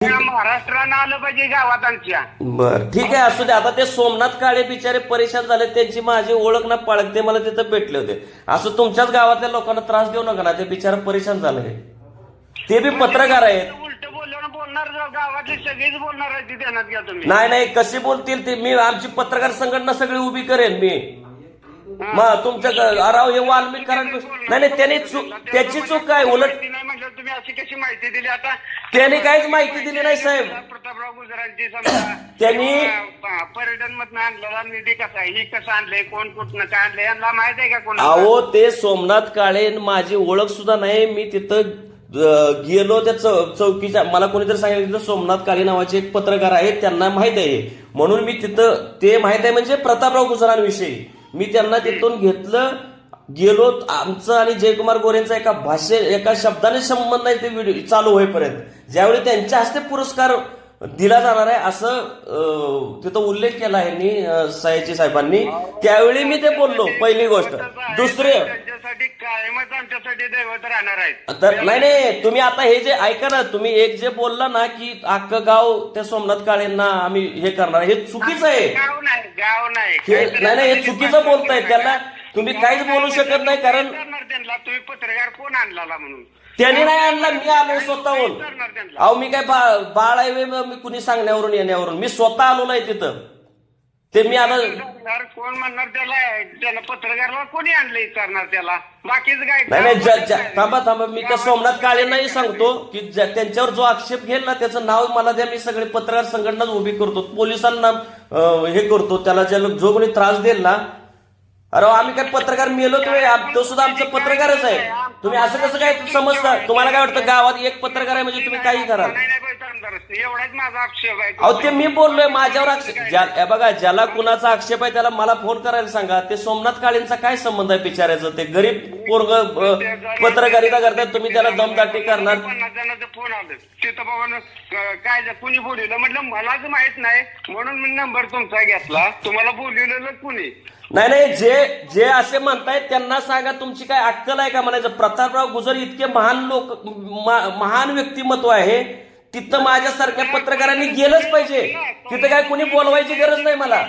महाराष्ट्रानं आलं पाहिजे गावात आमच्या. बर ठीक आहे, असू दे. आता ते सोमनाथ काळे बिचारे परेशान झाले, त्यांची माझी ओळख ना पाळक, ते मला तिथं भेटले होते. असं तुमच्याच गावातल्या लोकांना त्रास देऊ नका ना, ते बिचारा परेशान झाले. ते बी पत्रकार आहेत. उलट बोलणार गावातले सगळेच बोलणार आहे, ती ध्यानात घ्या तुम्ही. नाही कशी बोलतील ते, मी आमची पत्रकार संघटना सगळी उभी करेन मी. मग तुमच्या राव हे वाल्मिकांना नाही त्याची चूक काय? उलट तुम्ही अशी कशी माहिती दिली? आता त्यांनी काहीच माहिती दिली नाही साहेब. प्रतापराव गुजरांची समजा त्यांनी पर्यटन मधनं आणलेला निधी कसा आहे, ही कसं आणलंय, कोण कुठनं काय आणलंय, यांना माहित आहे का कोण? अहो ते सोमनाथ काळे माझी ओळख सुद्धा नाही. मी तिथं गेलो त्या चौकीच्या, मला कोणीतरी सांगितलं सोमनाथ काळे नावाचे एक पत्रकार आहेत, त्यांना माहित आहे म्हणून मी तिथं, ते माहित आहे म्हणजे प्रतापराव गुजरांविषयी मी त्यांना तिथून घेतलं, गेलो. आमचं आणि जयकुमार गोरेंचा एका शब्दाने संबंध नाही ते व्हिडिओ चालू होईपर्यंत. ज्यावेळी त्यांच्या हस्ते पुरस्कार दिला जाणार आहे असं तिथं उल्लेख केला आहे सयाजी साहेबांनी, त्यावेळी मी ते बोललो. पहिली गोष्ट. दुसरे त्यांच्यासाठी कायमच आमच्यासाठी दैवत राहणार आहेत. तर नाही तुम्ही आता हे जे ऐका ना, तुम्ही एक जे बोलला ना की अख्खं गाव त्या सोमनाथ काळेंना आम्ही हे करणार, हे चुकीचं आहे. गाव नाही नाही हे चुकीचं बोलताय. त्याला तुम्ही काहीच बोलू शकत नाही, कारण त्यांना तुम्ही पत्रकार कोण आणला म्हणून त्यांनी नाही आणला, मी आलोय स्वतःहून. अहो मी काय बाळ आहे मी कुणी सांगण्यावरून येण्यावरून, मी स्वतः आलो नाही तिथं. ते मी आता कोण म्हणणार त्याला पत्रकाराला कोणी आणलं विचारणार त्याला, बाकीच काय नाही थांबा मी त्या सोमनाथ काळेंनाही सांगतो की त्यांच्यावर जो आक्षेप घेईल ना त्याचं नाव मला द्या, मी सगळे पत्रकार संघटनाच उभी करतो, पोलिसांना हे करतो. त्याला जो कोणी त्रास देईल ना, अरे आम्ही काय पत्रकार मेलो तो सुद्धा आमचं पत्रकारच आहे. तुम्ही असं कसं काय समजता? तुम्हाला काय वाटतं गावात एक पत्रकार आहे म्हणजे तुम्ही काही करा? एवढाच माझा आक्षेप आहे. अहो ते मी बोललोय माझ्यावर आक्षेप. बघा ज्याला कुणाचा आक्षेप आहे त्याला मला फोन करायला सांगा. ते सोमनाथ काळेंचा काय संबंध आहे बिचारायचं? ते गरीब पोरग पत्रकारिता करतात, तुम्ही त्याला दमदाटी करणार? 50 जणांचं फोन आलं तिथं बाबा काय कुणी बोलवलं, म्हटलं मलाच माहित नाही म्हणून मी नंबर तुमचा घेतला. तुम्हाला बोलवलेलं कुणी नाही जे असे म्हणतायत त्यांना सांगा तुमची काय अक्कल आहे का म्हणायचं? प्रतापराव गुजर इतके महान व्यक्तिमत्व आहे, तिथं माझ्यासारख्या पत्रकारांनी गेलंच पाहिजे. तिथं काय कुणी बोलवायची गरज नाही मला.